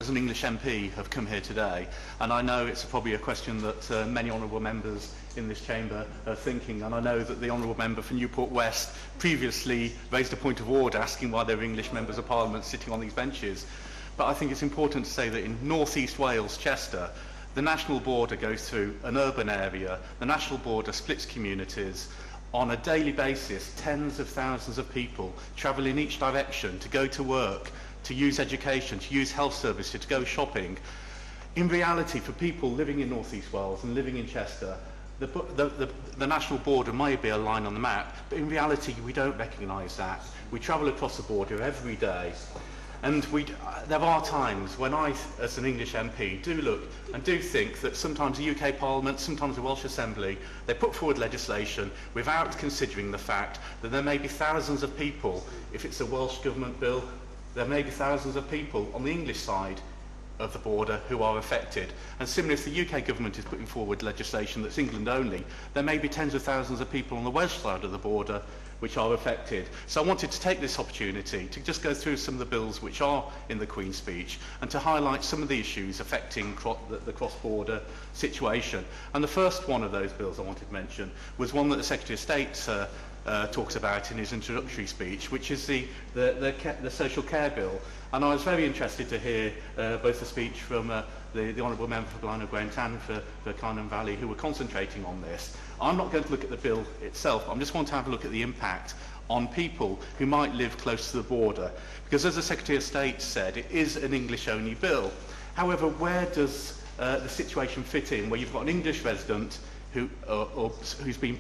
As an English MP have come here today, and I know it's probably a question that many honourable members in this chamber are thinking, and I know that the honourable member for Newport West previously raised a point of order asking why there were English members of Parliament sitting on these benches. But I think it's important to say that in North East Wales, Chester, the national border goes through an urban area, the national border splits communities. On a daily basis, tens of thousands of people travel in each direction to go to work, to use education, to use health services, to go shopping. In reality, for people living in North East Wales and living in Chester, the national border may be a line on the map, but in reality we don't recognise that. We travel across the border every day, and there are times when I, as an English MP, do look and do think that sometimes the UK Parliament, sometimes the Welsh Assembly, they put forward legislation without considering the fact that there may be thousands of people, if it's a Welsh Government bill, there may be thousands of people on the English side of the border who are affected. And similarly, if the UK government is putting forward legislation that's England only, there may be tens of thousands of people on the Welsh side of the border which are affected. So I wanted to take this opportunity to just go through some of the bills which are in the Queen's speech and to highlight some of the issues affecting the cross-border situation. And the first one of those bills I wanted to mention was one that the Secretary of State talks about in his introductory speech, which is the social care bill. And I was very interested to hear both the speech from the Honourable Member for Blaenau Gwent and for Cynon Valley, who were concentrating on this. I'm not going to look at the bill itself, I'm just going to have a look at the impact on people who might live close to the border, because as the Secretary of State said, it is an English-only bill. However, where does the situation fit in, where you've got an English resident who's been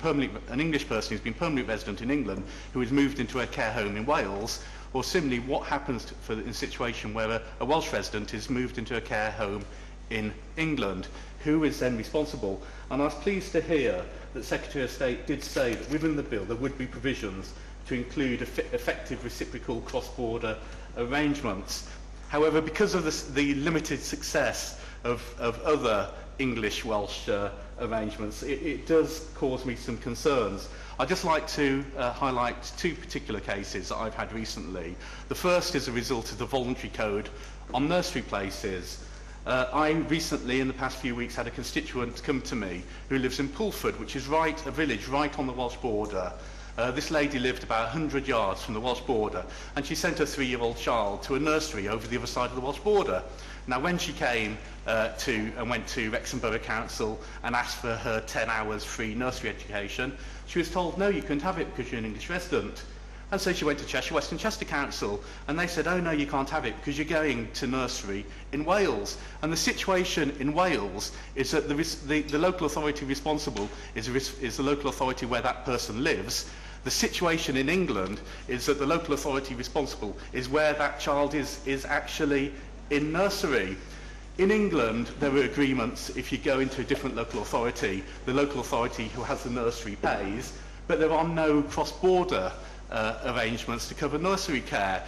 an English person who's been permanent resident in England, who has moved into a care home in Wales, or similarly, what happens in a situation where a Welsh resident is moved into a care home in England? Who is then responsible? And I was pleased to hear that Secretary of State did say that within the bill there would be provisions to include effective reciprocal cross-border arrangements. However, because of the limited success of other English-Welsh arrangements, it does cause me some concerns. I'd just like to highlight two particular cases that I've had recently. The first is a result of the voluntary code on nursery places. I recently, in the past few weeks, had a constituent come to me who lives in Pulford, which is a village right on the Welsh border. This lady lived about 100 yards from the Welsh border, and she sent her 3-year-old child to a nursery over the other side of the Welsh border. Now, when she came and went to Wrexham Borough Council and asked for her 10 hours free nursery education, she was told, no, you couldn't have it because you're an English resident. And so she went to Cheshire West and Chester Council, and they said, oh no, you can't have it because you're going to nursery in Wales. And the situation in Wales is that the local authority responsible is the local authority where that person lives. The situation in England is that the local authority responsible is where that child is actually in nursery. In England, there are agreements if you go into a different local authority, the local authority who has the nursery pays, but there are no cross-border arrangements to cover nursery care.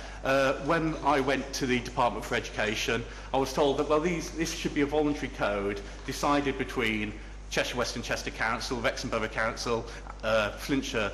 When I went to the Department for Education, I was told that, well, this should be a voluntary code decided between Cheshire West and Chester Council, Wrexham Borough Council, Flintshire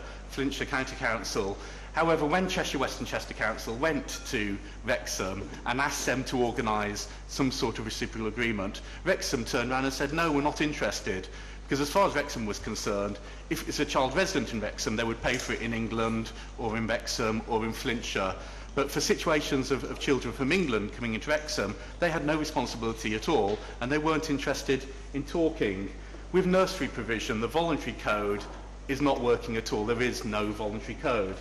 County Council. However, when Cheshire West and Chester Council went to Wrexham and asked them to organise some sort of reciprocal agreement, Wrexham turned around and said, no, we're not interested. Because as far as Wrexham was concerned, if it's a child resident in Wrexham, they would pay for it in England or in Wrexham or in Flintshire. But for situations of children from England coming into Wrexham, they had no responsibility at all, and they weren't interested in talking. With nursery provision, the voluntary code is not working at all. There is no voluntary code.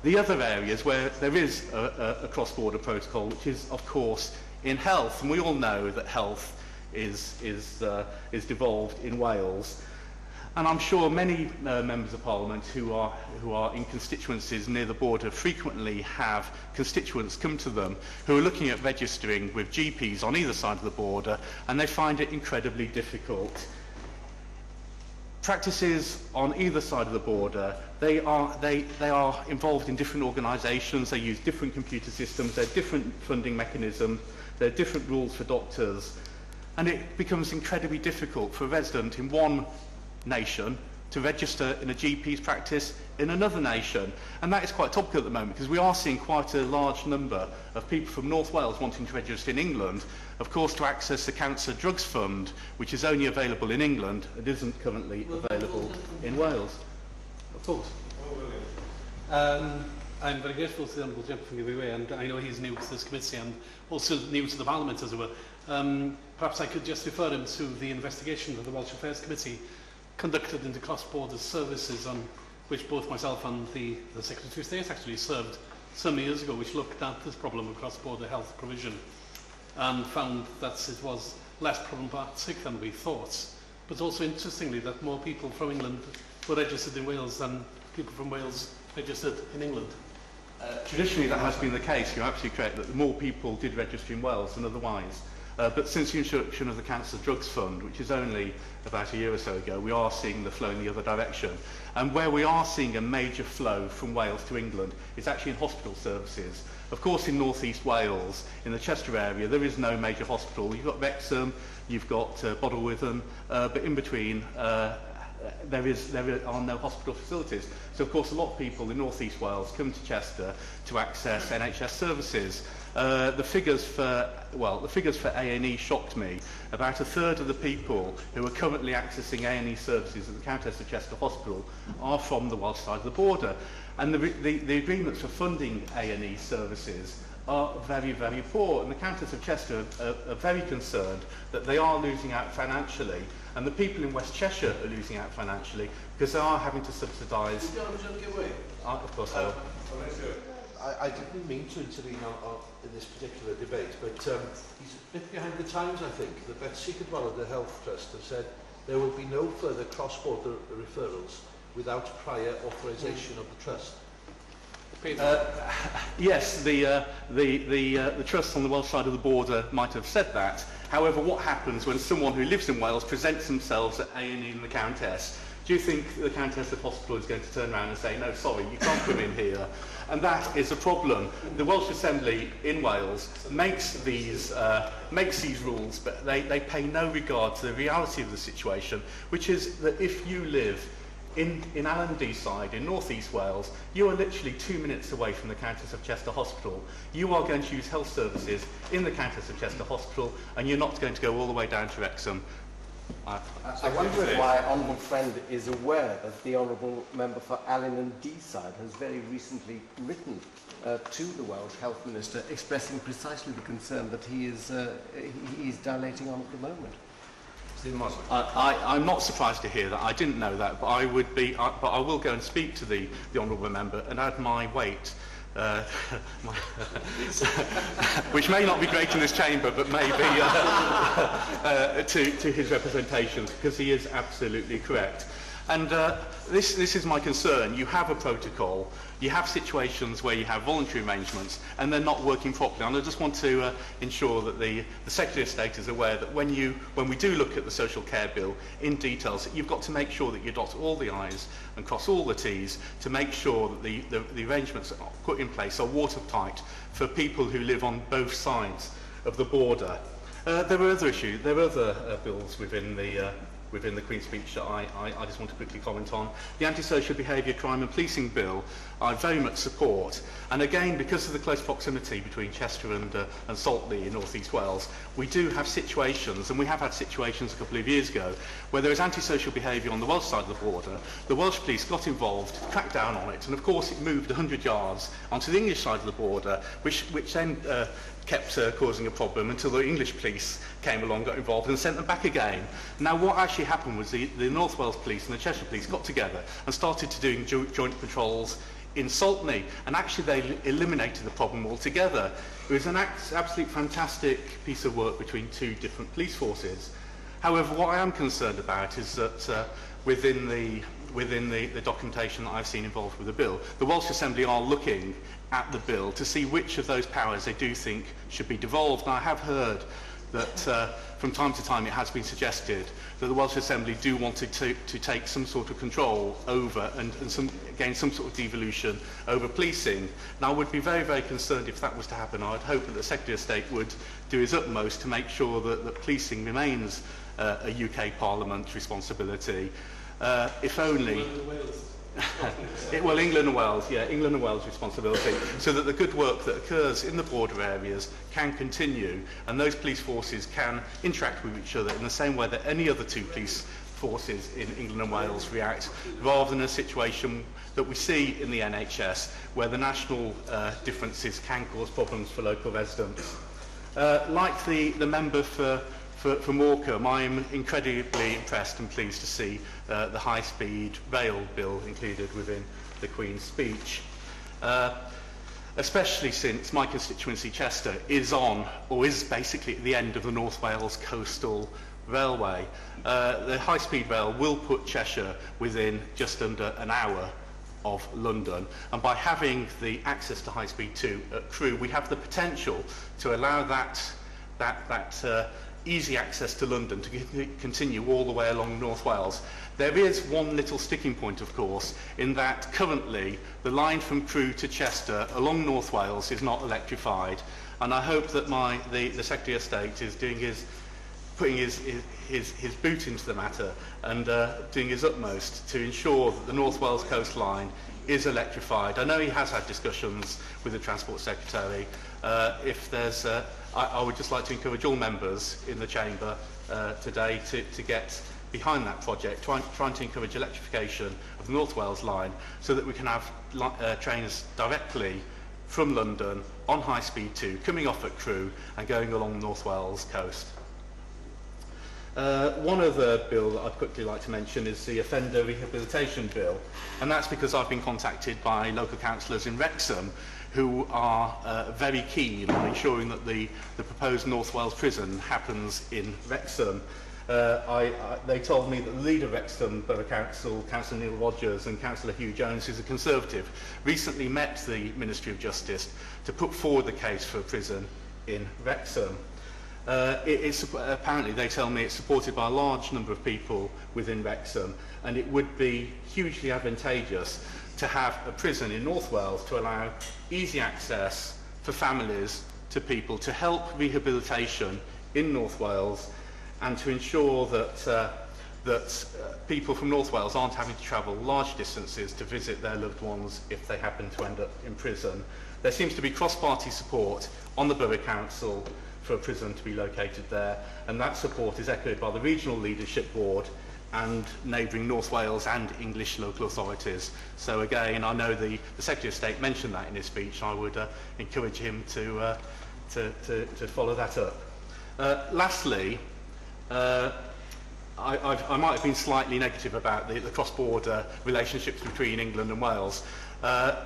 The other areas where there is a cross-border protocol, which is, of course, in health, and we all know that health is devolved in Wales. And I'm sure many members of Parliament who are in constituencies near the border frequently have constituents come to them who are looking at registering with GPs on either side of the border, and they find it incredibly difficult. Practices on either side of the border, they are involved in different organisations, they use different computer systems, there are different funding mechanisms, there are different rules for doctors, and it becomes incredibly difficult for a resident in one nation to register in a GP's practice in another nation. And that is quite topical at the moment, because we are seeing quite a large number of people from North Wales wanting to register in England, of course, to access the Cancer Drugs Fund, which is only available in England and isn't currently available in Wales. Of course. I'm very grateful to the Honourable Gentleman from Giveaway, and I know he's new to this committee and also new to the Parliament, as it were. Perhaps I could just refer him to the investigation that the Welsh Affairs Committee conducted into cross-border services, on which both myself and the Secretary of State actually served some years ago, which looked at this problem of cross-border health provision and found that it was less problematic than we thought. But also, interestingly, that more people from England were registered in Wales than people from Wales registered in England. Traditionally, that has been the case. You're absolutely correct that more people did register in Wales than otherwise. But since the introduction of the Cancer Drugs Fund, which is only about a year or so ago, we are seeing the flow in the other direction. And where we are seeing a major flow from Wales to England is actually in hospital services. Of course, in North East Wales, in the Chester area, there is no major hospital. You've got Wrexham, you've got Bodelwyddan, but in between, there are no hospital facilities. So, of course, a lot of people in North East Wales come to Chester to access NHS services. The figures for A&E shocked me. About a third of the people who are currently accessing A&E services at the Countess of Chester Hospital are from the Welsh side of the border. And the agreements for funding A&E services are very, very poor. And the Countess of Chester are very concerned that they are losing out financially, and the people in West Cheshire are losing out financially because they are having to subsidise. Of course I will. I didn't mean to intervene in this particular debate, but he's a bit behind the times, I think. The Betsy Cadwallader, the Health Trust, have said there will be no further cross-border referrals without prior authorisation of the trust. Yes, the trust on the Welsh side of the border might have said that. However, what happens when someone who lives in Wales presents themselves at A&E and the Countess? Do you think the Countess of Hospital is going to turn around and say, no, sorry, you can't come in here? And that is a problem. The Welsh Assembly in Wales makes these rules, but they pay no regard to the reality of the situation, which is that if you live in Allen-Deeside, in North East Wales, you are literally 2 minutes away from the Countess of Chester Hospital. You are going to use health services in the Countess of Chester Hospital, and you're not going to go all the way down to Wrexham. I wonder why Honourable Friend is aware that the Honourable Member for Allen and Deeside has very recently written to the Welsh Health Minister expressing precisely the concern that he is dilating on at the moment. I'm not surprised to hear that. I didn't know that, but I will go and speak to the Honourable Member and add my weight. Which may not be great in this chamber, but maybe to his representations, because he is absolutely correct. And this is my concern. You have a protocol, you have situations where you have voluntary arrangements, and they're not working properly. And I just want to ensure that the Secretary of State is aware that when we do look at the social care bill in details, you've got to make sure that you dot all the I's and cross all the T's to make sure that the arrangements that are put in place are watertight for people who live on both sides of the border. There are other issues. There are other bills within the Queen's Speech that I just want to quickly comment on. The Antisocial Behaviour, Crime and Policing Bill I very much support. And again, because of the close proximity between Chester and Saltley in North East Wales, we do have situations, and we have had situations a couple of years ago, where there is antisocial behaviour on the Welsh side of the border. The Welsh police got involved, cracked down on it, and of course it moved 100 yards onto the English side of the border, which then kept causing a problem until the English police came along, got involved and sent them back again. Now what actually happened was the North Wales police and the Cheshire police got together and started to doing joint patrols in Saltney, and actually they eliminated the problem altogether. It was an absolute fantastic piece of work between two different police forces. However, what I am concerned about is that within the documentation that I've seen involved with the bill, the Welsh Assembly are looking at the bill to see which of those powers they do think should be devolved. And I have heard that from time to time it has been suggested that the Welsh Assembly do want to take some sort of control over and gain some sort of devolution over policing. Now I would be very, very concerned if that was to happen. I would hope that the Secretary of State would do his utmost to make sure that policing remains a UK Parliament responsibility. if only... Well, England and Wales, yeah, England and Wales' responsibility, so that the good work that occurs in the border areas can continue, and those police forces can interact with each other in the same way that any other two police forces in England and Wales react, rather than a situation that we see in the NHS, where the national differences can cause problems for local residents. Like the member for Morecambe, I am incredibly impressed and pleased to see the high-speed rail bill included within the Queen's speech. Especially since my constituency, Chester, is on, or is basically at the end of the North Wales Coastal Railway. The high-speed rail will put Cheshire within just under an hour of London, and by having the access to high-speed 2 at Crewe, we have the potential to allow that easy access to London to continue all the way along North Wales. There is one little sticking point, of course, in that currently the line from Crewe to Chester along North Wales is not electrified, and I hope that the Secretary of State is putting his boot into the matter and doing his utmost to ensure that the North Wales coastline is electrified. I know he has had discussions with the Transport Secretary. I would just like to encourage all members in the Chamber today to get behind that project, trying to encourage electrification of the North Wales line so that we can have trains directly from London on high speed 2 coming off at Crewe and going along the North Wales coast. One other bill that I'd quickly like to mention is the Offender Rehabilitation Bill, and that's because I've been contacted by local councillors in Wrexham who are very keen on ensuring that the proposed North Wales prison happens in Wrexham. They told me that the leader of Wrexham Borough Council, Councillor Neil Rogers, and Councillor Hugh Jones, who's a Conservative, recently met the Ministry of Justice to put forward the case for a prison in Wrexham. Apparently, they tell me it's supported by a large number of people within Wrexham, and it would be hugely advantageous to have a prison in North Wales to allow easy access for families to people, to help rehabilitation in North Wales, and to ensure that people from North Wales aren't having to travel large distances to visit their loved ones if they happen to end up in prison. There seems to be cross-party support on the Borough Council for a prison to be located there, and that support is echoed by the Regional Leadership Board and neighbouring North Wales and English local authorities. So again, I know the Secretary of State mentioned that in his speech. I would encourage him to follow that up. Lastly, I might have been slightly negative about the cross-border relationships between England and Wales.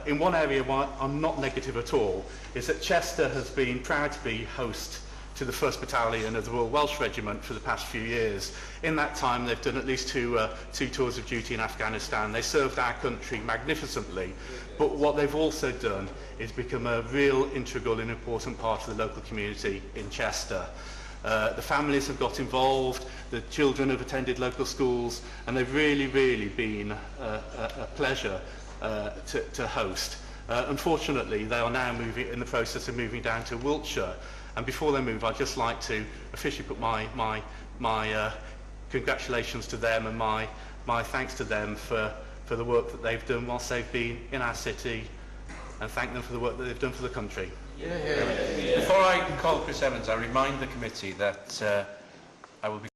In one area where I'm not negative at all is that Chester has been proud to be host to the 1st Battalion of the Royal Welsh Regiment for the past few years. In that time, they've done at least two tours of duty in Afghanistan. They served our country magnificently, but what they've also done is become a real integral and important part of the local community in Chester. The families have got involved, the children have attended local schools, and they've really, really been a pleasure to host. Unfortunately, they are now in the process of moving down to Wiltshire, and before they move, I'd just like to officially put my congratulations to them and my thanks to them for the work that they've done whilst they've been in our city, and thank them for the work that they've done for the country. Before I call Chris Evans, I remind the committee that I will be